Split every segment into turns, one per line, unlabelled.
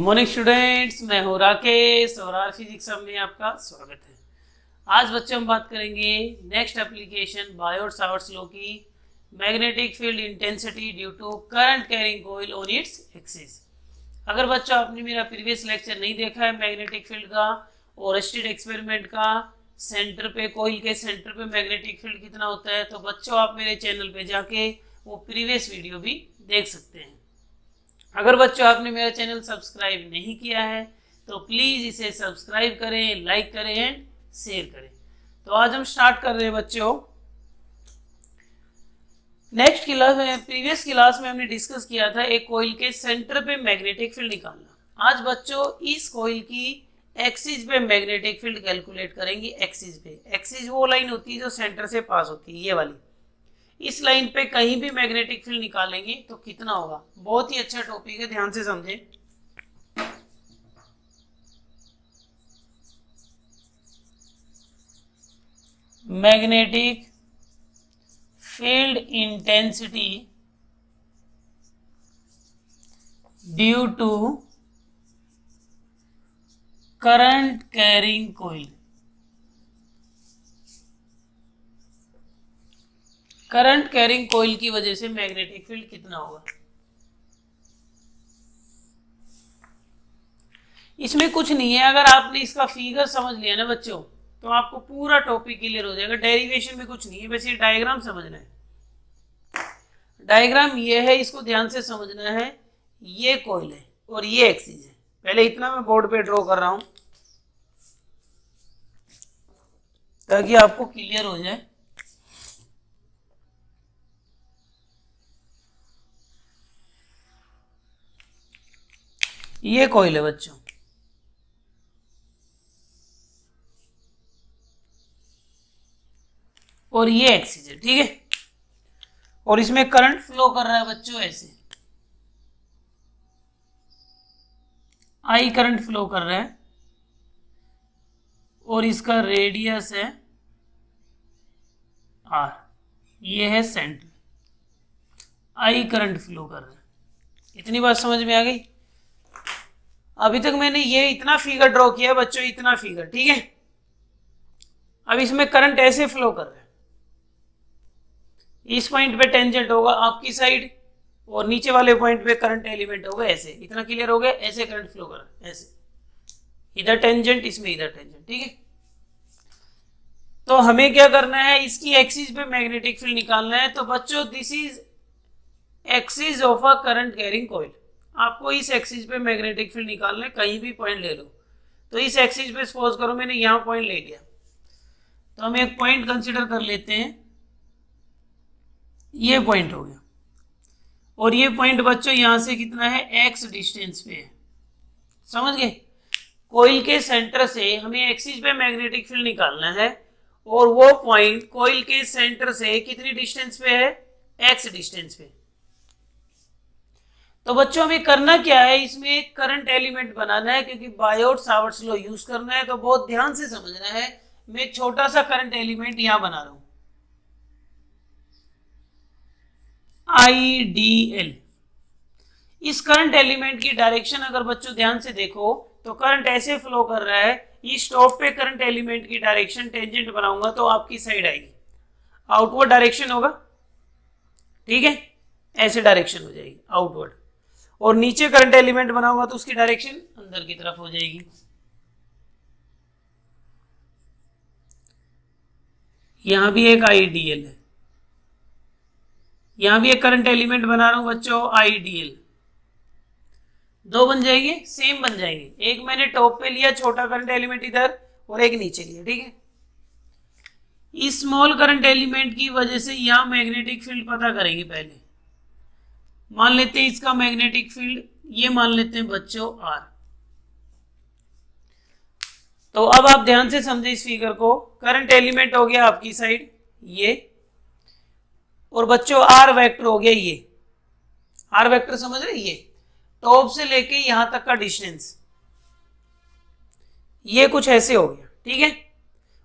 Good morning students, मैं हूँ राकेश और आर फिजिक्स में आपका स्वागत है। आज बच्चों हम बात करेंगे नेक्स्ट एप्लीकेशन बायोट-सावर्ट्स लॉ की magnetic field intensity due to current carrying coil on its axis. अगर बच्चों आपने मेरा प्रीवियस लेक्चर नहीं देखा है मैग्नेटिक फील्ड का और स्टेट एक्सपेरिमेंट का, सेंटर पे कॉइल के सेंटर पे मैग्नेटिक फील्ड कितना होता है, तो बच्चों आप मेरे चैनल पे जाके वो प्रीवियस वीडियो भी देख सकते हैं। अगर बच्चों आपने मेरा चैनल सब्सक्राइब नहीं किया है तो प्लीज़ इसे सब्सक्राइब करें, लाइक करें एंड शेयर करें। तो आज हम स्टार्ट कर रहे हैं बच्चों। नेक्स्ट क्लास में, प्रीवियस क्लास में हमने डिस्कस किया था एक कॉइल के सेंटर पे मैग्नेटिक फील्ड निकालना। आज बच्चों इस कॉइल की एक्सिस पे मैग्नेटिक फील्ड कैलकुलेट करेंगे। एक्सिस पे, एक्सिस वो लाइन होती है जो सेंटर से पास होती है, ये वाली। इस लाइन पे कहीं भी मैग्नेटिक फील्ड निकालेंगे तो कितना होगा। बहुत ही अच्छा टॉपिक है, ध्यान से समझें। Magnetic field intensity due to current carrying coil. Current carrying coil की वजह से मैग्नेटिक फील्ड कितना होगा। इसमें कुछ नहीं है, अगर आपने इसका फिगर समझ लिया ना बच्चों तो आपको पूरा टॉपिक क्लियर हो जाएगा। डेरिवेशन में कुछ नहीं है, बस ये डायग्राम समझना है। डायग्राम ये है, इसको ध्यान से समझना है। ये कॉइल है और ये एक्सिस है। पहले इतना मैं बोर्ड पे ड्रॉ कर रहा हूं ताकि आपको क्लियर हो जाए। ये कॉइल है बच्चों और ये एक्सिस है, ठीक है। और इसमें करंट फ्लो कर रहा है बच्चों ऐसे, आई करंट फ्लो कर रहा है और इसका रेडियस है आर। ये है सेंटर, आई करंट फ्लो कर रहा है। इतनी बात समझ में आ गई। अभी तक मैंने ये इतना फिगर ड्रॉ किया है बच्चों, इतना फिगर, ठीक है। अब इसमें करंट ऐसे फ्लो कर रहा है। इस पॉइंट पे टेंजेंट होगा आपकी साइड और नीचे वाले पॉइंट पे करंट एलिमेंट होगा ऐसे। इतना क्लियर हो गया। ऐसे करंट फ्लो कर रहा है, ऐसे, इधर टेंजेंट, इसमें इधर टेंजेंट, ठीक है। तो हमें क्या करना है, इसकी एक्सिस पे मैग्नेटिक फील्ड निकालना है। तो बच्चों this is axis of a current carrying coil. आपको इस एक्सिस पे मैग्नेटिक फील्ड निकालना है, कहीं भी पॉइंट ले लो। तो इस एक्सिस पे सपोज करो मैंने यहां पॉइंट ले लिया, तो हम एक पॉइंट कंसीडर कर लेते हैं। ये पॉइंट हो गया और ये पॉइंट बच्चों यहां से कितना है, एक्स डिस्टेंस पे है। समझ गए। कॉइल के सेंटर से हमें एक्सिस पे मैग्नेटिक फील्ड निकालना है और वो पॉइंट कॉइल के सेंटर से कितनी डिस्टेंस पे है, एक्स डिस्टेंस पे। तो बच्चों हमें करना क्या है, इसमें एक करंट एलिमेंट बनाना है क्योंकि बायोट-सावर्ट्स लॉ यूज करना है। तो बहुत ध्यान से समझना है। मैं एक छोटा सा करंट एलिमेंट यहां बना रहा हूं, आईडीएल। इस करंट एलिमेंट की डायरेक्शन अगर बच्चों ध्यान से देखो तो करंट ऐसे फ्लो कर रहा है। इस टॉप पे करंट एलिमेंट की डायरेक्शन टेंजेंट बनाऊंगा तो आपकी साइड आएगी, आउटवर्ड डायरेक्शन होगा, ठीक है। ऐसे डायरेक्शन हो जाएगी आउटवर्ड। और नीचे करंट एलिमेंट बनाऊंगा तो उसकी डायरेक्शन अंदर की तरफ हो जाएगी। यहां भी एक आईडीएल है, यहां भी एक करंट एलिमेंट बना रहा हूं बच्चों, आईडीएल। दो बन जाएंगे, सेम बन जाएंगे। एक मैंने टॉप पे लिया छोटा करंट एलिमेंट इधर और एक नीचे लिया, ठीक है। इस स्मॉल करंट एलिमेंट की वजह से यहां मैग्नेटिक फील्ड पता करेंगे। पहले मान लेते हैं इसका मैग्नेटिक फील्ड, ये मान लेते हैं बच्चों आर। तो अब आप ध्यान से समझे इस फिगर को। करंट एलिमेंट हो गया आपकी साइड ये, और बच्चों आर वेक्टर हो गया ये। आर वेक्टर समझ रहे, ये टॉप से लेके यहां तक का डिस्टेंस, ये कुछ ऐसे हो गया, ठीक है।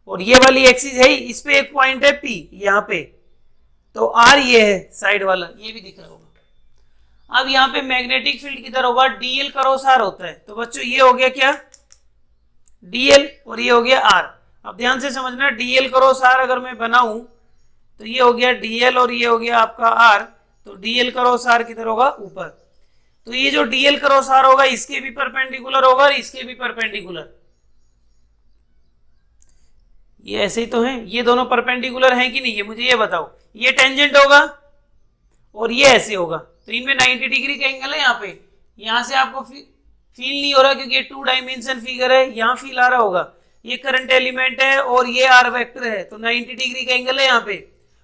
और ये वाली एक्सिस है, इस पे एक पॉइंट है पी यहां पे, तो आर ये है साइड वाला, ये भी दिख रहा होगा। अब यहाँ पे मैग्नेटिक फील्ड किधर होगा, डीएल क्रॉस आर होता है, तो बच्चों ये हो गया क्या, डीएल, और ये हो गया आर। अब ध्यान से समझना, डीएल क्रॉस आर अगर मैं बनाऊं तो ये हो गया डीएल और ये हो गया आपका आर, तो डीएल क्रॉस आर किधर होगा, ऊपर। तो ये जो डीएल क्रॉस आर होगा इसके भी परपेंडिकुलर होगा और इसके भी परपेंडिकुलर, ये ऐसे ही तो है, ये दोनों परपेंडिकुलर हैं कि नहीं, ये मुझे ये बताओ। ये टेंजेंट होगा और ये ऐसे होगा, तो इनमें 90 डिग्री का एंगल है। यहाँ पे, यहाँ से आपको फील नहीं हो रहा क्योंकि ये 2 डायमेंशन फिगर है, यहाँ फील आ रहा होगा। ये करंट एलिमेंट है और ये आर वेक्टर है, तो 90 डिग्री का एंगल है यहाँ पे।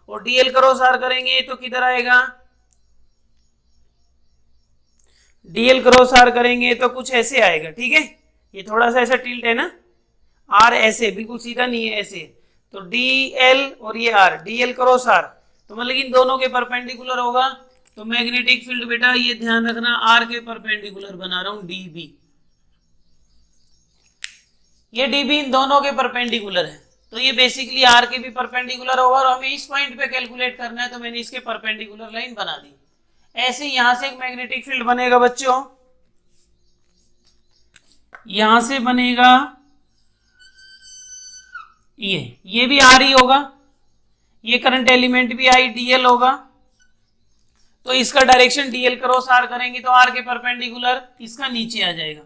और डीएल क्रॉस आर करेंगे तो किधर आएगा, डीएल क्रॉस आर करेंगे तो कुछ ऐसे आएगा, ठीक है। ये थोड़ा सा ऐसा टिल्ट है ना, आर ऐसे बिल्कुल सीधा नहीं है, ऐसे। तो डीएल और ये आर, डीएल क्रॉस आर, तो मतलब इन दोनों के परपेंडिकुलर होगा। तो मैग्नेटिक फील्ड बेटा ये ध्यान रखना, आर के परपेंडिकुलर बना रहा हूं, डीबी। ये डीबी इन दोनों के परपेंडिकुलर है, तो ये बेसिकली आर के भी परपेंडिकुलर होगा। और हमें इस पॉइंट पे कैलकुलेट करना है, तो मैंने इसके परपेंडिकुलर लाइन बना दी। ऐसे यहां से एक मैग्नेटिक फील्ड बनेगा बच्चों, यहां से बनेगा ये भी आर ही होगा, ये करंट एलिमेंट भी आई डीएल होगा, तो इसका डायरेक्शन डीएल क्रॉस आर करेंगे तो आर के परपेंडिकुलर इसका नीचे आ जाएगा।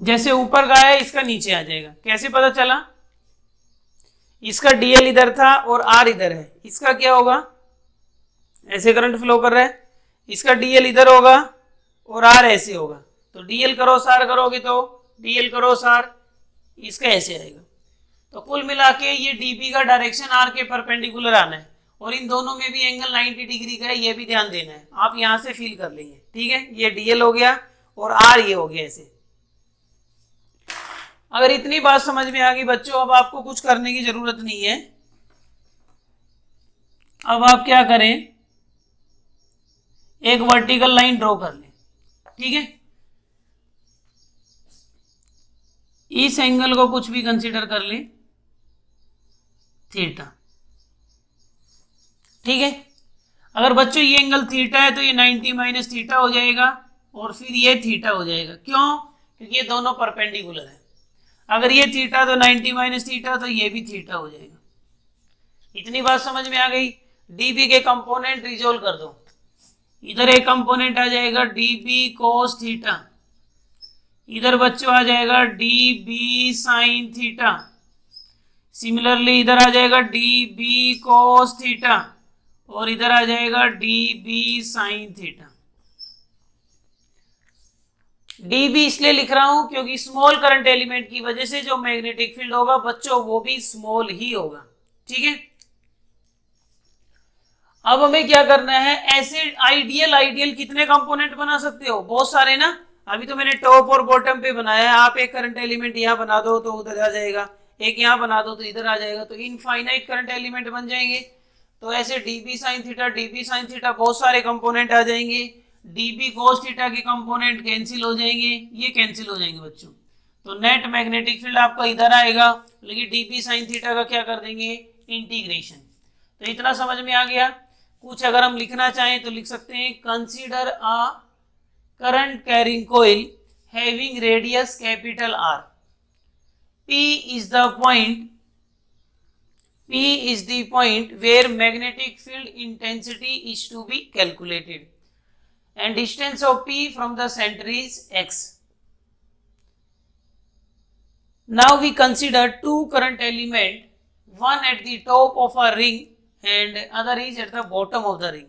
जैसे ऊपर का है इसका नीचे आ जाएगा। कैसे पता चला, इसका डीएल इधर था और आर इधर है, इसका क्या होगा, ऐसे करंट फ्लो कर रहा है, इसका डीएल इधर होगा और आर ऐसे होगा, तो डीएल क्रॉस आर करोगे तो डीएल क्रॉस आर इसका ऐसे आएगा। तो कुल मिला के ये डीबी का डायरेक्शन आर के परपेंडिकुलर आना है, और इन दोनों में भी एंगल 90 डिग्री का है, ये भी ध्यान देना है। आप यहां से फील कर लेंगे, ठीक है। ये डीएल हो गया और आर ये हो गया ऐसे। अगर इतनी बात समझ में आ गई बच्चों, अब आपको कुछ करने की जरूरत नहीं है। अब आप क्या करें, एक वर्टिकल लाइन ड्रॉ कर लें, ठीक है। इस एंगल को कुछ भी कंसीडर कर लें, थीटा, ठीक है। अगर बच्चों ये एंगल थीटा है तो ये 90 माइनस थीटा हो जाएगा और फिर ये थीटा हो जाएगा। क्यों, क्योंकि ये दोनों परपेंडिकुलर है। अगर ये थीटा तो 90 माइनस थीटा, तो ये भी थीटा हो जाएगा। इतनी बात समझ में आ गई। डीबी के कंपोनेंट रिजोल्व कर दो। इधर एक कंपोनेंट आ जाएगा डीबी कोस थीटा, इधर बच्चों आ जाएगा डीबी साइन थीटा, सिमिलरली इधर आ जाएगा डीबी कोस थीटा और इधर आ जाएगा डीबी साइन थीटा। डीबी इसलिए लिख रहा हूं क्योंकि स्मॉल करंट एलिमेंट की वजह से जो मैग्नेटिक फील्ड होगा बच्चों वो भी स्मॉल ही होगा, ठीक है। अब हमें क्या करना है, ऐसे आइडियल कितने कंपोनेंट बना सकते हो, बहुत सारे ना। अभी तो मैंने टॉप और बॉटम पे बनाया है। आप एक करंट एलिमेंट यहाँ बना दो तो उधर आ जाएगा, एक यहाँ बना दो तो इधर आ जाएगा, तो इनफाइनाइट करंट एलिमेंट बन जाएंगे। तो ऐसे डीबी साइन थीटा बहुत सारे कंपोनेंट आ जाएंगे। डीबी कोस थीटा के कंपोनेंट कैंसिल हो जाएंगे, ये कैंसिल हो जाएंगे बच्चों। तो नेट मैग्नेटिक फील्ड आपका इधर आएगा, लेकिन डीबी साइन थीटा का क्या कर देंगे, इंटीग्रेशन। तो इतना समझ में आ गया। कुछ अगर हम लिखना चाहें तो लिख सकते हैं, consider a current carrying coil having radius capital R, P is the point where magnetic field intensity is to be calculated and distance of P from the center is x. Now we consider two current element, one at the top of a ring and other is at the bottom of the ring.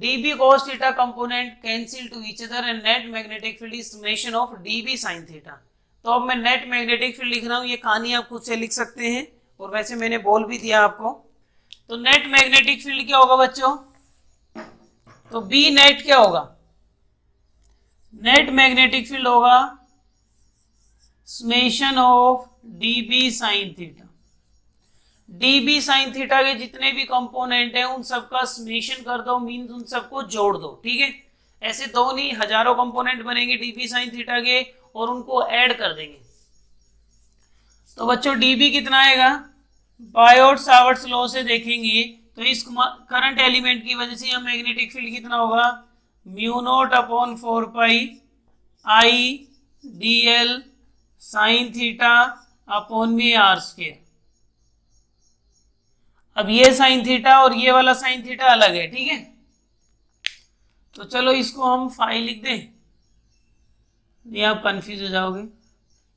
dB cos theta component cancel to each other and net magnetic field is summation of dB sin theta. तो अब मैं net magnetic field लिख रहा हूं, ये कहानी आप खुद से लिख सकते हैं और वैसे मैंने बोल भी दिया आपको। तो नेट मैग्नेटिक फील्ड क्या होगा बच्चों, तो बी नेट क्या होगा, नेट मैग्नेटिक फील्ड होगा summation of dB sine theta. DB sine theta के जितने भी कंपोनेंट हैं उन सबका समेशन कर दो, मींस उन सबको जोड़ दो, ठीक है। ऐसे दो नहीं हजारों कंपोनेंट बनेंगे डीबी साइन थीटा के और उनको ऐड कर देंगे। तो बच्चों डीबी कितना आएगा, बायोट सावर्ट्स लॉ से देखेंगे तो इस करंट एलिमेंट की वजह से यहाँ मैग्नेटिक फील्ड कितना होगा, mu naught upon 4 pi I d L sine theta upon में आर स्क्वायर। अब ये साइन थीटा और ये वाला साइन थीटा अलग है, ठीक है। तो चलो इसको हम फाई लिख दें, ये आप कंफ्यूज हो जाओगे।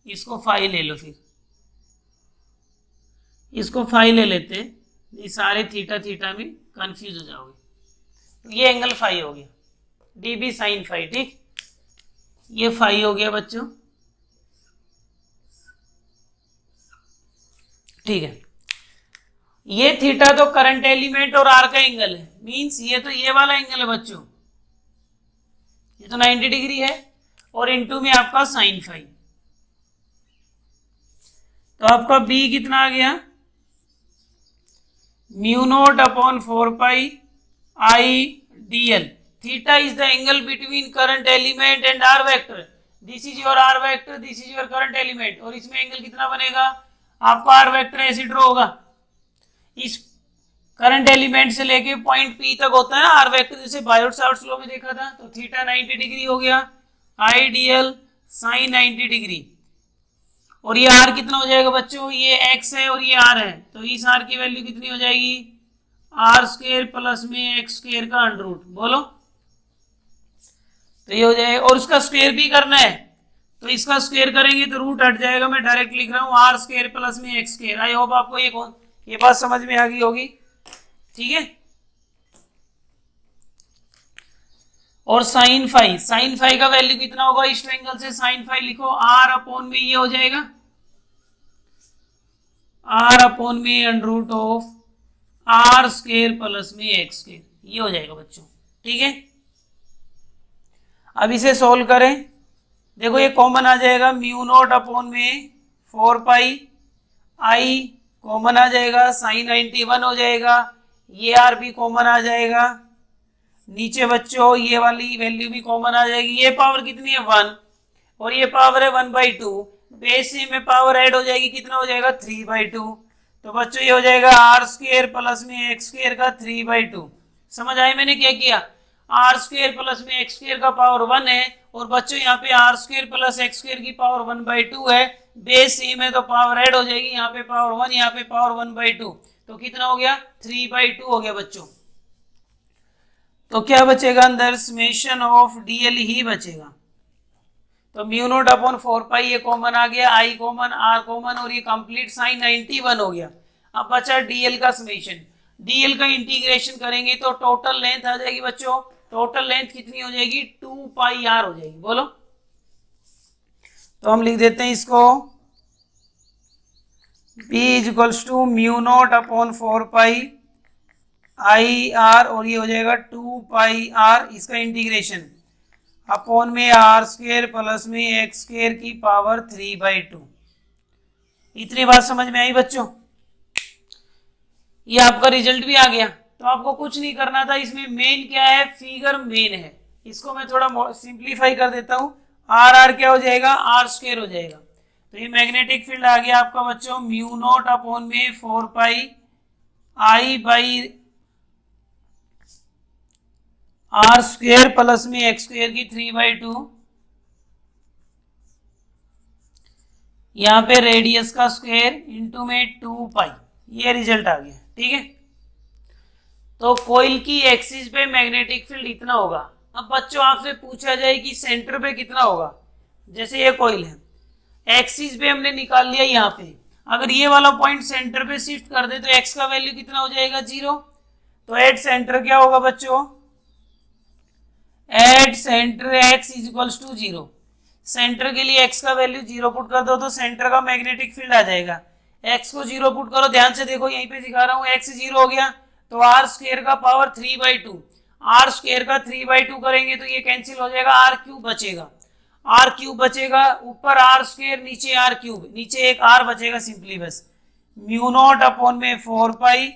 इसको फाई ले लो, फिर इसको फाई ले लेते, ये सारे थीटा थीटा में कंफ्यूज हो जाओगे। तो ये एंगल फाई हो गया, डी बी साइन फाई, ठीक। ये फाई हो गया बच्चों, ठीक है। ये थीटा तो करंट एलिमेंट और आर का एंगल है, मींस ये तो ये वाला एंगल है बच्चों, ये तो 90 डिग्री है, और इनटू में आपका साइन फाई। तो आपका बी कितना आ गया, mu naught upon 4 pi I d l. Theta is the angle between current element and r vector. This is your r vector, this is your current element, और इसमें angle कितना बनेगा, आपका आर वेक्टर ऐसे draw होगा। इस current element से लेके पॉइंट पी तक होता है ना आर वेक्टर, जैसे बायोट-सावर्ट्स लॉ में देखा था। तो थीटा 90 डिग्री हो गया, आई डी एल साइन 90 डिग्री, और ये आर कितना हो जाएगा बच्चों, ये एक्स है और ये आर है, तो इस आर की वैल्यू कितनी हो जाएगी, आर स्क्वायर प्लस में एक्स स्क्वायर का अंडर रूट। बोलो, तो ये हो जाएगा, और उसका स्क्वायर भी करना है, तो इसका स्क्वायर करेंगे तो रूट हट जाएगा। मैं डायरेक्ट लिख रहा हूँ आर स्क्वायर प्लस में एक्स स्क्वायर। आई होप आपको ये बात समझ में आ गई होगी, ठीक है। और साइन फाई का वैल्यू कितना होगा, इस ट्रायंगल से साइन फाई लिखो, आर अपॉन में ये हो जाएगा आर अपॉन में under root of R square plus में एक्स स्क्वायर, ये हो जाएगा बच्चों, ठीक है। अब इसे सोल्व करें, देखो ये कॉमन आ जाएगा, म्यू नॉट अपॉन में 4 पाई आई कॉमन आ जाएगा, साइन 91 हो जाएगा, ये आर भी कॉमन आ जाएगा, नीचे बच्चों ये वाली वैल्यू भी कॉमन आ जाएगी। ये पावर कितनी है 1, और ये पावर है 1/2, बेस में पावर ऐड हो जाएगी, कितना हो जाएगा 3/2। तो बच्चों ये हो जाएगा आर स्क्वायर प्लस में एक्स स्क्वायर का 3/2। समझ आए मैंने क्या किया, आर स्क्वायर प्लस में एक्स स्क्वायर का पावर 1 है, और बच्चों यहाँ पे R square plus x square की पावर 1/2 है, बेस सेम है तो पावर ऐड हो जाएगी, यहाँ पे पावर 1 यहाँ पे पावर 1/2, तो कितना हो गया 3/2 हो गया बच्चों। तो क्या बचेगा अंदर, समेशन ऑफ डीएल ही बचेगा। तो म्यू नॉट अपॉन 4 पाई ये कॉमन आ गया, आई कॉमन, आर कॉमन, और ये कंप्लीट साइन 91 हो गया। अब बचा डीएल का समेशन, डीएल का इंटीग्रेशन करेंगे तो टोटल लेंथ आ जाएगी बच्चों, टोटल लेंथ कितनी हो जाएगी 2 पाई आर हो जाएगी। बोलो, तो हम लिख देते हैं इसको, B is equals to mu naught upon 4 pi I R, और ये हो जाएगा 2 पाई आर, इसका इंटीग्रेशन अपॉन में आर स्क्वायर प्लस में एक्स स्क्वायर की पावर 3/2। इतनी बात समझ में आई बच्चों, ये आपका रिजल्ट भी आ गया। तो आपको कुछ नहीं करना था, इसमें मेन क्या है, फिगर मेन है। इसको मैं थोड़ा सिंप्लीफाई कर देता हूँ, आर आर क्या हो जाएगा, आर स्क्वायर हो जाएगा। तो ये मैग्नेटिक फील्ड आ गया आपका बच्चों, म्यू नॉट अपॉन में 4 pi I by are square plus में एक्स स्क्वायर की 3/2, यहाँ पे रेडियस का स्क्वायर इंटू में 2 पाई, ये रिजल्ट आ गया, ठीक है। तो कोइल की एक्सिस पे मैग्नेटिक फील्ड इतना होगा। अब बच्चों आपसे पूछा जाए कि सेंटर पे कितना होगा, जैसे ये कोइल है, एक्सिस पे हमने निकाल लिया यहाँ पे, अगर ये वाला पॉइंट सेंटर पे शिफ्ट कर दे तो एक्स का वैल्यू कितना हो जाएगा 0। तो एट सेंटर क्या होगा बच्चों, at centre x is equals to 0। Centre के लिए x का वैल्यू 0 पुट कर दो तो सेंटर का मैग्नेटिक फील्ड आ जाएगा। x को 0 पुट करो, ध्यान से देखो यहीं पे दिखा रहा हूँ, x 0 हो गया तो आर स्क्वायर का पावर 3/2, आर स्क्वायर का 3/2 करेंगे तो ये कैंसिल हो जाएगा, आर क्यूब बचेगा, आर क्यूब बचेगा, ऊपर आर स्क्वायर नीचे आर क्यूब, नीचे एक आर बचेगा सिंपली बस, म्यू नॉट अपॉन में 4 pi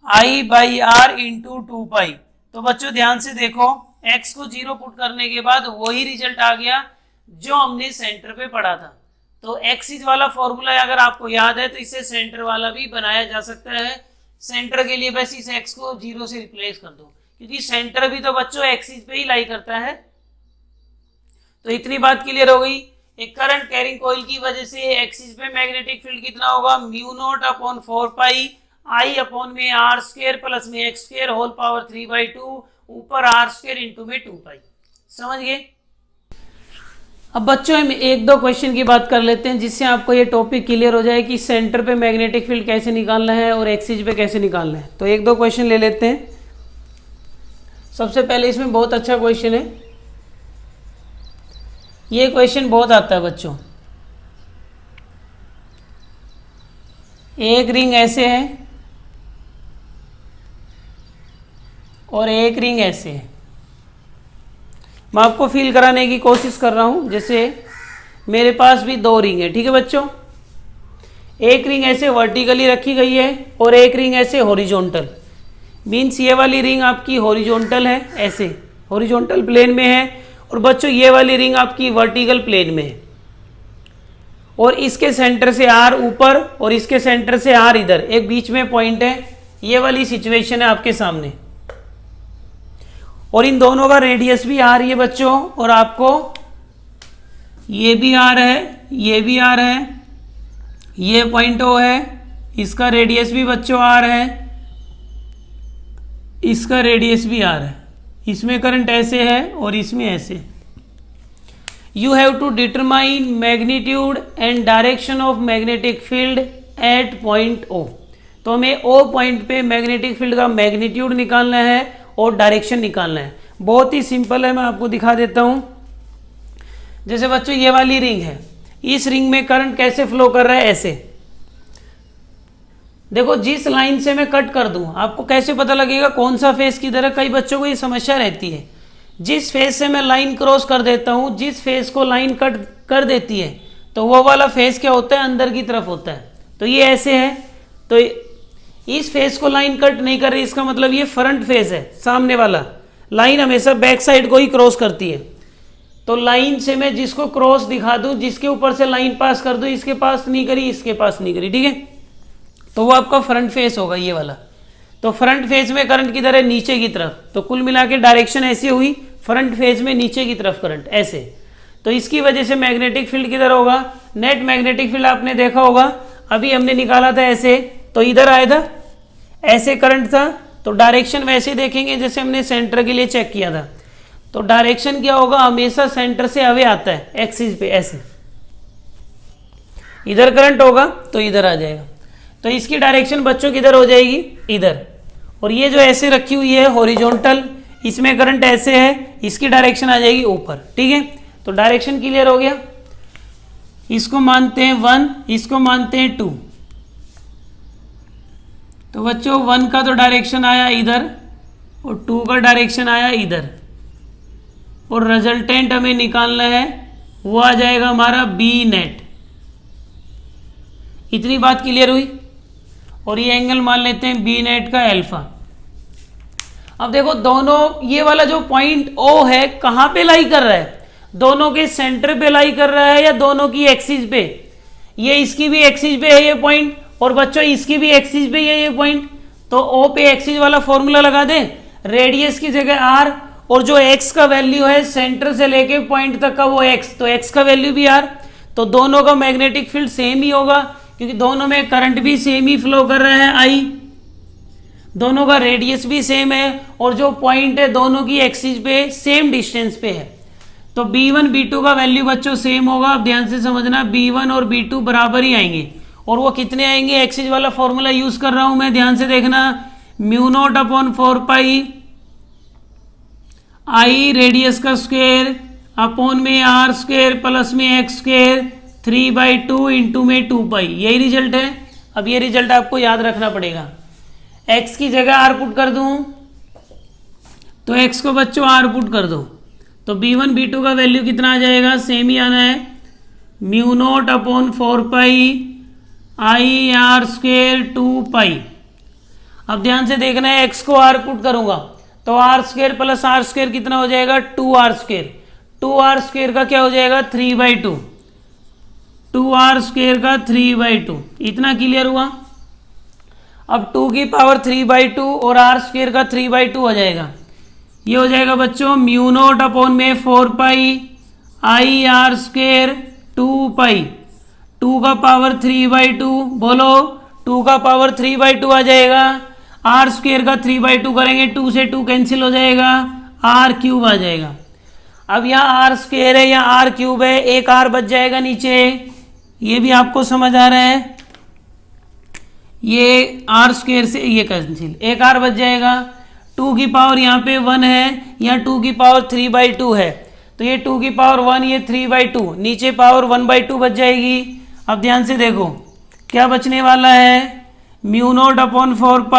I by are into 2 पाई। तो बच्चों ध्यान से देखो, x को 0 पुट करने के बाद वही रिजल्ट आ गया जो हमने सेंटर पे पढ़ा था। तो एक्सिस वाला फॉर्मूला अगर आपको याद है तो इससे सेंटर वाला भी बनाया जा सकता है, सेंटर के लिए बस इस एक्स को 0 से रिप्लेस कर दो, क्योंकि सेंटर भी तो बच्चों एक्सिस पे ही लाई करता है। तो इतनी बात क्लियर हो गई। एक करंट कैरिंग कॉइल की वजह से एक्सिस पे मैग्नेटिक फील्ड कितना होगा, म्यू नॉट अपॉन 4 पाई आई अपॉन में आर स्क्वायर प्लस में एक्स स्क्वायर होल पावर 3/2 ऊपर आर स्क्वायर इंटू में 2 पाई। समझ गए। अब बच्चों हम एक दो क्वेश्चन की बात कर लेते हैं जिससे आपको ये टॉपिक क्लियर हो जाए कि सेंटर पे मैग्नेटिक फील्ड कैसे निकालना है और एक्सिस पे कैसे निकालना है। तो एक दो क्वेश्चन ले लेते हैं। सबसे पहले इसमें बहुत अच्छा क्वेश्चन है, ये क्वेश्चन बहुत आता है बच्चों। एक रिंग ऐसे है और एक रिंग ऐसे है। मैं आपको फील कराने की कोशिश कर रहा हूं, जैसे मेरे पास भी दो रिंग है, ठीक है बच्चों। एक रिंग ऐसे वर्टिकली रखी गई है और एक रिंग ऐसे हॉरिजॉन्टल। मीन्स ये वाली रिंग आपकी हॉरिजॉन्टल है, ऐसे हॉरिजॉन्टल प्लेन में है, और बच्चों ये वाली रिंग आपकी वर्टिकल प्लेन में है। और इसके सेंटर से आर ऊपर और इसके सेंटर से आर इधर, एक बीच में पॉइंट है। ये वाली सिचुएशन है आपके सामने, और इन दोनों का रेडियस भी आर है बच्चों, और आपको ये भी आर है, ये भी आर है, ये पॉइंट ओ है, इसका रेडियस भी बच्चों आर है, इसका रेडियस भी आर है। इसमें करंट ऐसे है और इसमें ऐसे। You have to determine magnitude and direction of magnetic field at point O. तो हमें ओ पॉइंट पे मैग्नेटिक फील्ड का मैग्नीट्यूड निकालना है और डायरेक्शन निकालना है। बहुत ही सिंपल है, मैं आपको दिखा देता हूं। जैसे बच्चों ये वाली रिंग है, इस रिंग में करंट कैसे फ्लो कर रहा है, ऐसे देखो। जिस लाइन से मैं कट कर दूं, आपको कैसे पता लगेगा कौन सा फेस किधर है। कई बच्चों को ये समस्या रहती है, जिस फेस से मैं लाइन क्रॉस कर देता हूं, जिस फेस को लाइन कट कर देती है, तो वो वाला फेस क्या होता है, अंदर की तरफ होता है। तो ये ऐसे है, तो इस फेस को लाइन कट नहीं कर रही, इसका मतलब ये फ्रंट फेस है। सामने वाला लाइन हमेशा बैक साइड को ही क्रॉस करती है। तो लाइन से मैं जिसको क्रॉस दिखा दूं, जिसके ऊपर से लाइन पास कर दूं, इसके पास नहीं करी, इसके पास नहीं करी, ठीक है, तो वो आपका फ्रंट फेस होगा ये वाला। तो फ्रंट फेस में करंट किधर है, नीचे की तरफ। तो कुल मिला के डायरेक्शन ऐसी हुई, फ्रंट फेस में नीचे की तरफ करंट ऐसे। तो इसकी वजह से मैग्नेटिक फील्ड किधर होगा, नेट मैग्नेटिक फील्ड आपने देखा होगा, अभी हमने निकाला था ऐसे, तो इधर आया था, ऐसे करंट था। तो डायरेक्शन वैसे देखेंगे जैसे हमने सेंटर के लिए चेक किया था। तो डायरेक्शन क्या होगा, हमेशा सेंटर से अवे आता है, एक्सिस पे ऐसे। इधर करंट होगा तो इधर आ जाएगा। तो इसकी डायरेक्शन बच्चों किधर हो जाएगी, इधर। और ये जो ऐसे रखी हुई है हॉरिजॉन्टल, इसमें करंट ऐसे है, इसकी डायरेक्शन आ जाएगी ऊपर, ठीक है। तो डायरेक्शन क्लियर हो गया। इसको मानते हैं 1, इसको मानते हैं 2। तो बच्चों 1 का तो डायरेक्शन आया इधर और 2 का डायरेक्शन आया इधर, और रिजल्टेंट हमें निकालना है, वो आ जाएगा हमारा बी नेट। इतनी बात क्लियर हुई। और ये एंगल मान लेते हैं बी नेट का अल्फा। अब देखो दोनों, ये वाला जो पॉइंट ओ है कहां पे लाई कर रहा है, दोनों के सेंटर पे लाई कर रहा है या दोनों की एक्सिस पे। ये इसकी भी एक्सिस पे है ये पॉइंट, और बच्चों इसकी भी एक्सिस पे है ये पॉइंट। तो ओ पे एक्सिस वाला फॉर्मूला लगा दें, रेडियस की जगह आर, और जो एक्स का वैल्यू है सेंटर से लेके पॉइंट तक का वो एक्स, तो एक्स का वैल्यू भी आर। तो दोनों का मैग्नेटिक फील्ड सेम ही होगा, क्योंकि दोनों में करंट भी सेम ही फ्लो कर रहा है आई, दोनों का रेडियस भी सेम है, और जो पॉइंट है दोनों की एक्सिस पे सेम डिस्टेंस पे है। तो B1 B2 का वैल्यू बच्चों सेम होगा। अब ध्यान से समझना, B1 और B2 बराबर ही आएंगे। और वो कितने आएंगे, एक्सिस वाला फॉर्मूला यूज कर रहा हूं मैं, ध्यान से देखना, म्यू नॉट अपॉन 4 पाई आई रेडियस का स्क्वायर अपॉन में आर स्क्वायर प्लस में एक्स स्क्वायर 3/2 इंटू में 2 पाई। यही रिजल्ट है। अब ये रिजल्ट आपको याद रखना पड़ेगा। x की जगह r पुट कर दूं, तो x को बच्चों r पुट कर दो, तो B1 B2 का वैल्यू कितना आ जाएगा, सेम ही आना है, mu naught upon 4 pi I are square 2 पाई। अब ध्यान से देखना है, x को r पुट करूंगा तो R square plus R square कितना हो जाएगा, 2r स्क्वायर। 2r स्क्वायर का क्या हो जाएगा, 3/2। 2r स्क्वायर का 3/2। इतना क्लियर हुआ। अब 2^3/2 और आर स्क्वेयर का 3/2 हो जाएगा। ये हो जाएगा बच्चों म्यू नॉट अपॉन में 4π(I_r²) 2π 2^3/2 बोलो 2^3/2 आ जाएगा। आर स्क्वेयर का 3/2 करेंगे 2 से 2 कैंसिल हो जाएगा, r³ आ जाएगा। अब यहाँ आर स्क्वेयर है, यहाँ r³ है, एक r बच जाएगा नीचे। ये भी आपको समझ आ रहा है, ये आर स्क्वेयर से ये कैंसिल, एक r बच जाएगा। 2 की पावर यहाँ पे 1 है, यहाँ 2 की पावर 3/2 है, तो ये 2 की पावर 1, ये 3/2, नीचे पावर 1/2 बच जाएगी। अब ध्यान से देखो क्या बचने वाला है, म्यू नॉट अपॉन 4π,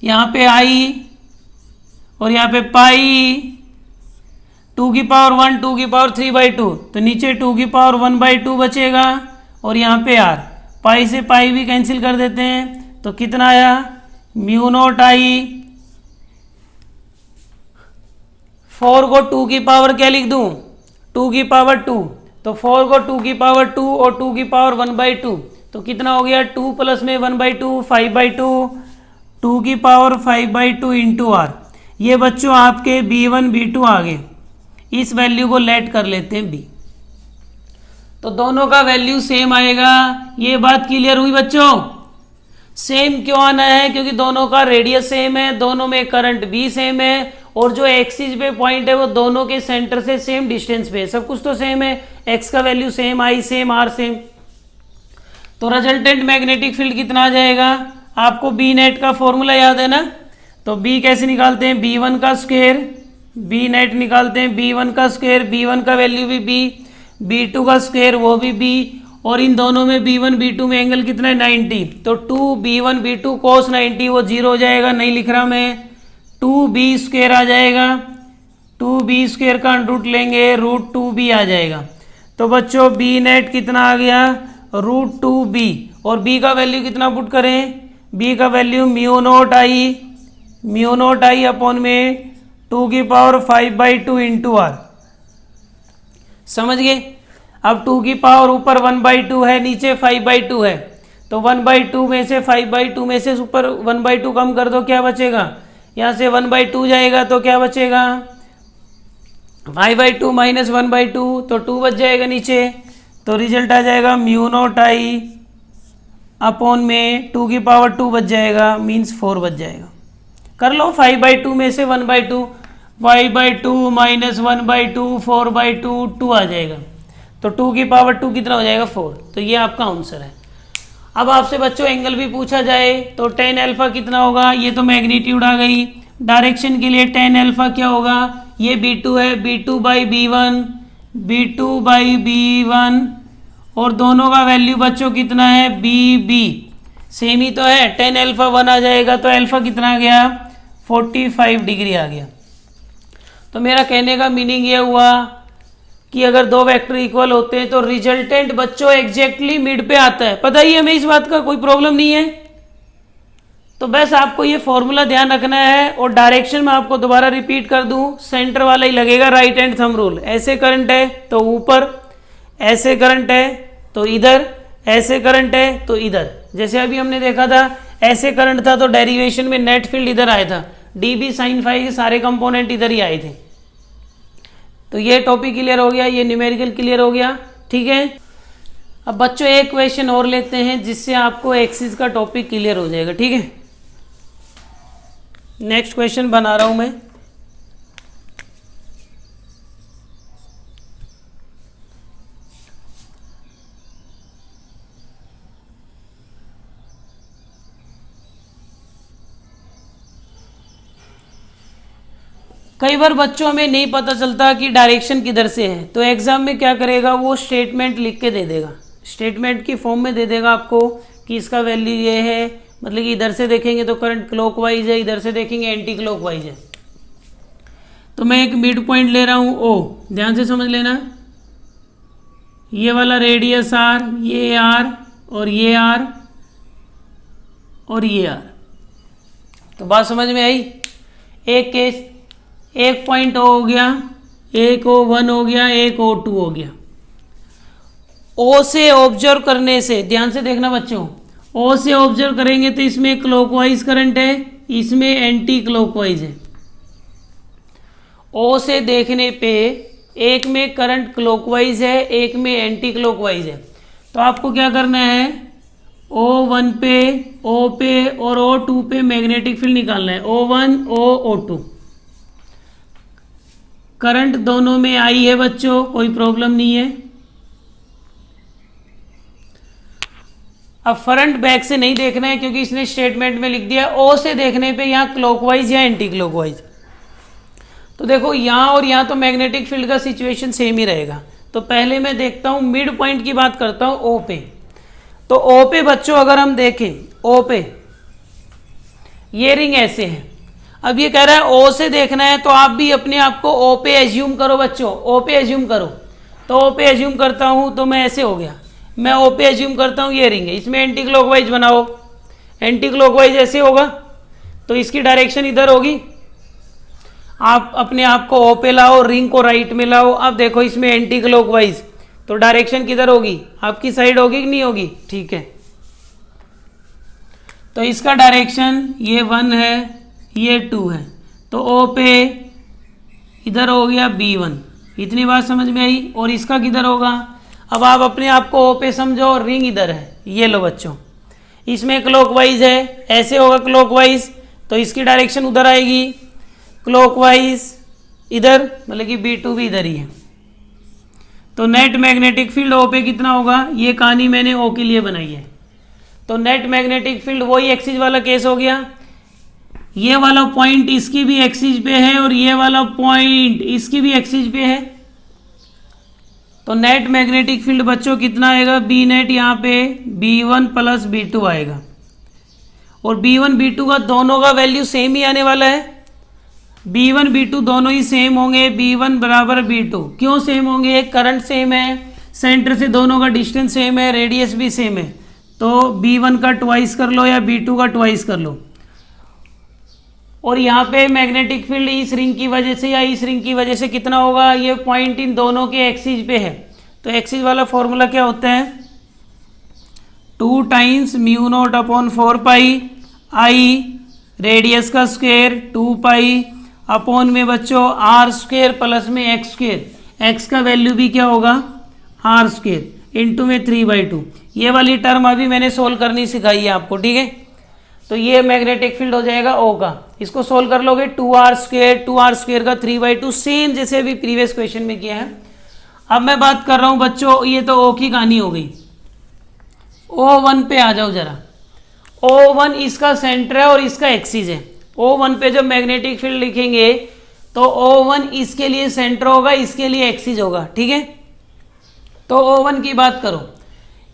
यहाँ पे i और यहाँ पे पाई, 2 की पावर 1, 2 की पावर 3/2, तो नीचे 2 की पावर 1/2 बचेगा और यहाँ पे r, पाई से पाई भी कैंसिल कर देते हैं, तो कितना आया म्यू नॉट i। 4 को 2 की पावर क्या लिख दूं, 2 की पावर 2, तो 4 को 2 की पावर 2 और 2 की पावर 1/2, तो कितना हो गया 2 प्लस में 1/2 5/2, 2 की पावर 5/2 इंटू r। ये बच्चों आपके b1 b2 आ गए। इस वैल्यू को लेट कर लेते हैं b, तो दोनों का वैल्यू सेम आएगा। ये बात क्लियर हुई बच्चों? सेम क्यों आना है, क्योंकि दोनों का रेडियस सेम है, दोनों में करंट भी सेम है, और जो एक्सिस पे पॉइंट है वो दोनों के सेंटर से सेम डिस्टेंस पे है। सब कुछ तो सेम है, एक्स का value same, I same, R same, तो रिजल्टेंट मैग्नेटिक फील्ड कितना आ जाएगा? आपको बी नेट का फॉर्मूला याद है ना, तो बी कैसे निकालते हैं, b1 का स्क्वायर, बी नेट निकालते हैं b1 का स्क्वायर, b1 का वैल्यू भी b, b2 का स्क्वायर वो भी b, और इन दोनों में b1 b2 में एंगल कितना है 90, तो 2b1 b2 cos 90 वो 0 हो जाएगा, नहीं लिख रहा मैं, 2b² आ जाएगा, 2b² का रूट लेंगे √2b आ जाएगा। तो बच्चों b नेट कितना आ गया √2b, और b का वैल्यू कितना पुट करें, b का value mu naught i upon में 2 की पावर 5/2 इंटू r। समझ गए? अब 2 की पावर ऊपर 1/2 है, नीचे 5/2 है, तो 1/2 में से 5/2 में से ऊपर 1/2 कम कर दो, क्या बचेगा, यहाँ से 1/2 जाएगा तो क्या बचेगा 5/2 माइनस 1/2, तो 2 बच जाएगा नीचे, तो रिजल्ट आ जाएगा म्यू नॉट i अपॉन में 2 की पावर 2 बच जाएगा, मीन्स 4 बच जाएगा। कर लो 5/2 में से 1/2, 5/2 माइनस 1/2 4/2 2 आ जाएगा, तो 2 की पावर 2 कितना हो जाएगा 4, तो ये आपका आंसर है। अब आपसे बच्चों एंगल भी पूछा जाए तो tan अल्फा कितना होगा, ये तो मैग्नीट्यूड आ गई। डायरेक्शन के लिए tan अल्फा क्या होगा, ये b2 है, b2/b1 और दोनों का वैल्यू बच्चों कितना है bb, सेम ही तो है, tan अल्फा 1 आ जाएगा, तो अल्फा कितना आ गया 45 डिग्री आ गया। तो मेरा कहने का मीनिंग ये हुआ कि अगर दो वेक्टर इक्वल होते हैं तो रिजल्टेंट बच्चों एग्जैक्टली मिड पे आता है। पता ही हमें इस बात का, कोई प्रॉब्लम नहीं है। तो बस आपको ये फॉर्मूला ध्यान रखना है, और डायरेक्शन में आपको दोबारा रिपीट कर दूं, सेंटर वाला ही लगेगा, राइट हैंड थंब रूल। ऐसे करंट है तो ऊपर, ऐसे करंट है तो इधर, ऐसे करंट है तो इधर। जैसे अभी हमने देखा था ऐसे करंट था तो डेरिवेशन में नेट फील्ड इधर आया था, dB sin phi के सारे कंपोनेंट इधर ही आए थे। तो ये टॉपिक क्लियर हो गया, ये न्यूमेरिकल क्लियर हो गया, ठीक है। अब बच्चों एक क्वेश्चन और लेते हैं जिससे आपको एक्सिस का टॉपिक क्लियर हो जाएगा, ठीक है। नेक्स्ट क्वेश्चन बना रहा हूं मैं। कई बार बच्चों हमें नहीं पता चलता कि डायरेक्शन किधर से है, तो एग्जाम में क्या करेगा, वो स्टेटमेंट लिख के दे देगा, स्टेटमेंट की फॉर्म में दे देगा आपको कि इसका वैल्यू ये है, मतलब कि इधर से देखेंगे तो करंट क्लॉकवाइज है, इधर से देखेंगे एंटी क्लॉकवाइज है। तो मैं एक मिड पॉइंट ले रहा हूँ ओ, ध्यान से समझ लेना, ये वाला रेडियस आर, ये आर और ये आर और ये आर। तो बात समझ में आई। एक केस, एक पॉइंट ओ हो गया, एक O1 हो गया, एक O2 हो गया। ओ से ऑब्जर्व करने से, ध्यान से देखना बच्चों, ओ से ऑब्जर्व करेंगे तो इसमें क्लॉकवाइज करंट है, इसमें एंटी क्लॉकवाइज है। ओ से देखने पे एक में करंट क्लॉकवाइज है, एक में एंटी क्लॉकवाइज है। तो आपको क्या करना है, O1 पे, O पे और O2 पे मैग्नेटिक फील्ड निकालना है। O1 O2 करंट दोनों में आई है बच्चों, कोई प्रॉब्लम नहीं है। अब फ्रंट बैक से नहीं देखना है क्योंकि इसने स्टेटमेंट में लिख दिया। ओ से देखने पे यहाँ क्लॉकवाइज या एंटी क्लॉकवाइज। तो देखो यहाँ और यहाँ तो मैग्नेटिक फील्ड का सिचुएशन सेम ही रहेगा। तो पहले मैं देखता हूँ मिड पॉइंट की बात करता हूँ ओ पे। तो ओ पे बच्चों अगर हम देखें, ओ पे ये रिंग ऐसे है। अब ये कह रहा है ओ से देखना है तो आप भी अपने आप को ओ पे एज्यूम करो बच्चों, ओ पे एज्यूम करो। तो ओ पे एज्यूम करता हूँ तो मैं ऐसे हो गया, मैं ओ पे एज्यूम करता हूँ ये रिंग है, इसमें एंटी क्लॉकवाइज बनाओ। एंटी क्लॉकवाइज ऐसे होगा तो इसकी डायरेक्शन इधर होगी। आप अपने आप को ओ पे लाओ, रिंग को राइट में लाओ। अब देखो इसमें एंटी क्लॉकवाइज, तो डायरेक्शन किधर होगी, आपकी साइड होगी कि नहीं होगी, ठीक है। तो इसका डायरेक्शन ये 1 है, ये 2 है। तो ओ पे इधर हो गया B1, इतनी बात समझ में आई। और इसका किधर होगा, अब आप अपने आप को ओ पे समझो, रिंग इधर है, ये लो बच्चों। इसमें क्लॉकवाइज है, ऐसे होगा क्लॉकवाइज, तो इसकी डायरेक्शन उधर आएगी। क्लॉकवाइज इधर, मतलब कि B2 भी इधर ही है। तो नेट मैग्नेटिक फील्ड ओ पे कितना होगा, ये कहानी मैंने ओ के लिए बनाई है। तो नेट मैग्नेटिक फील्ड वही एक्सिस वाला केस हो गया। ये वाला पॉइंट इसकी भी एक्सिस पे है और ये वाला पॉइंट इसकी भी एक्सिस पे है। तो नेट मैग्नेटिक फील्ड बच्चों कितना आएगा, बी नेट यहाँ पे B1 प्लस B2 आएगा। और B1 B2 का दोनों का वैल्यू सेम ही आने वाला है। B1 B2 दोनों ही सेम होंगे, B1 बराबर B2। क्यों सेम होंगे, करंट सेम है, सेंटर से दोनों का डिस्टेंस सेम है, रेडियस भी सेम है। तो B1 का ट्वाइस कर लो या B2 का ट्वाइस कर लो। और यहाँ पे मैग्नेटिक फील्ड इस रिंग की वजह से या इस रिंग की वजह से कितना होगा, ये पॉइंट इन दोनों के एक्सिस पे है। तो एक्सिस वाला फॉर्मूला क्या होता है, 2 times mu naught upon 4 pi आई, रेडियस का स्क्वायर 2 पाई अपॉन में बच्चों आर स्क्वायर प्लस में एक्स स्क्वायर। एक्स का वैल्यू भी क्या होगा, आर स्क्वायर इंटू में 3/2। ये वाली टर्म अभी मैंने सोल्व करनी सिखाई है आपको, ठीक है। तो ये मैग्नेटिक फील्ड हो जाएगा ओ का। इसको सोल्व कर लोगे 2r स्क्वायर का 3/2, सेम जैसे अभी प्रीवियस क्वेश्चन में किया है। अब मैं बात कर रहा हूं बच्चों, ये तो ओ की कहानी हो गई। O1 पे आ जाओ जरा। O1 इसका सेंटर है और इसका एक्सिस है। O1 पे जब मैग्नेटिक फील्ड लिखेंगे तो O1 इसके लिए सेंटर होगा, इसके लिए एक्सिस होगा, ठीक है। तो O1 की बात करो,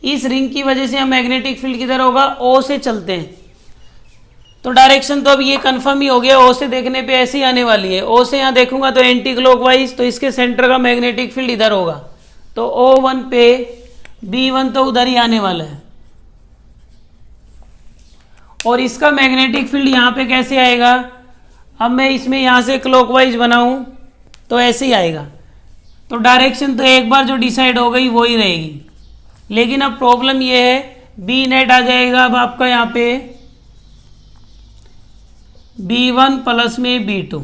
इस रिंग की वजह से हम मैग्नेटिक फील्ड किधर होगा, O से चलते हैं। तो डायरेक्शन तो अब ये कंफर्म ही हो गया, O से देखने पे ऐसी आने वाली है। O से यहाँ देखूंगा तो एंटी क्लॉकवाइज, तो इसके सेंटर का मैग्नेटिक फील्ड इधर होगा। तो O1 पे B1 तो उधर ही आने वाला है। और इसका मैग्नेटिक फील्ड यहाँ पे कैसे आएगा, अब मैं इसमें यहाँ से क्लॉकवाइज बनाऊं तो ऐसे ही आएगा। तो डायरेक्शन तो एक बार जो डिसाइड हो गई वो ही रहेगी। लेकिन अब प्रॉब्लम ये है, बी नेट आ जाएगा अब आपका यहाँ पे B1 प्लस में B2।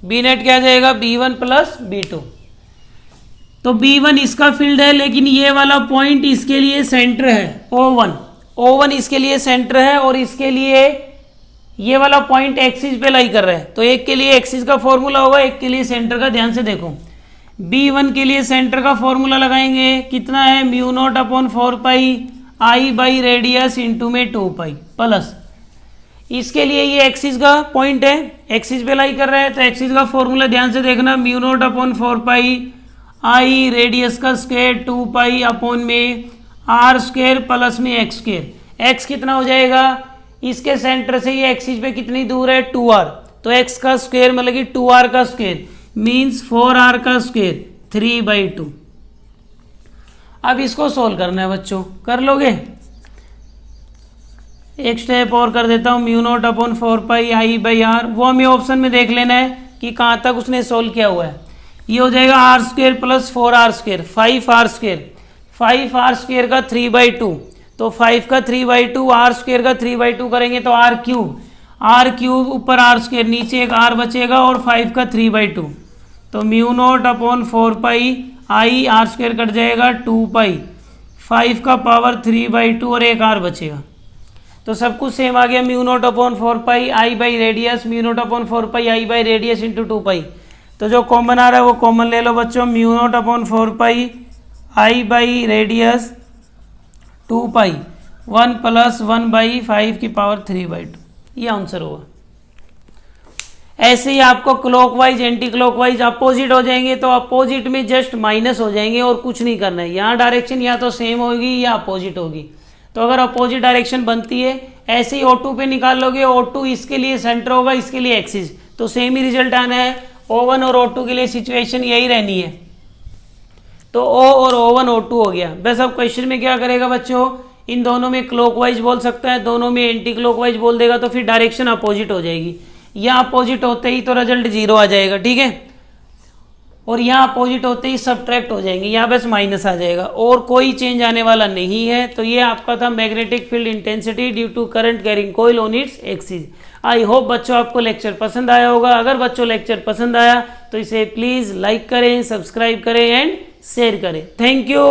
बी नेट क्या आ जाएगा, B1 प्लस B2। तो B1 इसका फील्ड है, लेकिन ये वाला पॉइंट इसके लिए सेंटर है, O1 इसके लिए सेंटर है और इसके लिए ये वाला पॉइंट एक्सिस पे लाई कर रहा है। तो एक के लिए एक्सिस का फॉर्मूला होगा, एक के लिए सेंटर का। ध्यान से देखो, B1 के लिए सेंटर का फॉर्मूला लगाएंगे, कितना है, mu naught upon 4 pi I by radius into में 2 पाई प्लस, इसके लिए ये एक्सिस का पॉइंट है, एक्सिस पे लाई कर रहा है। तो एक्सिस का फॉर्मूला ध्यान से देखना, म्यू नॉट अपॉन 4 पाई आई रेडियस का स्क्वायर 2 पाई अपॉन में आर स्क्वायर प्लस में एक्स स्क्वायर। एक्स कितना हो जाएगा, इसके सेंटर से ये एक्सिस पे कितनी दूर है, 2r। तो एक्स का स्क्वायर मतलब कि 2r का स्क्वायर मीन्स 4r का स्क्वायर 3/2। अब इसको सोल्व करना है बच्चों, कर लोगे। एक स्टेप और कर देता हूँ, mu naught upon 4 pi I by R, वो हमें ऑप्शन में देख लेना है कि कहाँ तक उसने सोल्व किया हुआ है। ये हो जाएगा r² plus 4r², 5r², 5r² का 3/2। तो 5 का 3/2, आर स्क्वेयर का 3/2 करेंगे तो आर क्यूब ऊपर आर स्क्वेयर, नीचे एक आर बचेगा और 5 का 3/2, तो mu naught upon 4 pi R square cut जाएगा 2 पाई, 5 का पावर 3/2 और एक आर बचेगा। तो सब कुछ सेम आ गया, mu naught upon 4 pi I by radius, mu naught upon 4 pi I by radius into 2 पाई। तो जो कॉमन आ रहा है वो कॉमन ले लो बच्चों, mu naught upon 4 pi I by radius 2 पाई 1 + 1/5 की पावर 3/2, ये आंसर होगा। ऐसे ही आपको क्लॉकवाइज एंटी क्लॉकवाइज अपोजिट हो जाएंगे, तो अपोजिट में जस्ट माइनस हो जाएंगे और कुछ नहीं करना है। यहाँ डायरेक्शन या तो सेम होगी या अपोजिट होगी। तो अगर अपोजिट डायरेक्शन बनती है, ऐसे ही O2 पे निकाल लोगे, O2 इसके लिए सेंटर होगा, इसके लिए एक्सिस, तो सेम ही रिजल्ट आना है। O1 और O2 के लिए सिचुएशन यही रहनी है, तो O और O1 O2 हो गया। बस अब क्वेश्चन में क्या करेगा बच्चों, इन दोनों में क्लॉकवाइज बोल सकता है, दोनों में एंटी क्लॉकवाइज बोल देगा, तो फिर डायरेक्शन अपोजिट हो जाएगी। यहाँ अपोजिट होते ही तो रिजल्ट 0 आ जाएगा, ठीक है, और यहाँ अपोजिट होते ही सब्ट्रैक्ट हो जाएंगे, यहाँ बस माइनस आ जाएगा और कोई चेंज आने वाला नहीं है। तो ये आपका था magnetic field intensity due to current carrying coil on its axis. I hope बच्चों आपको लेक्चर पसंद आया होगा। अगर बच्चों लेक्चर पसंद आया तो इसे प्लीज़ लाइक करें, सब्सक्राइब करें एंड शेयर करें। Thank you.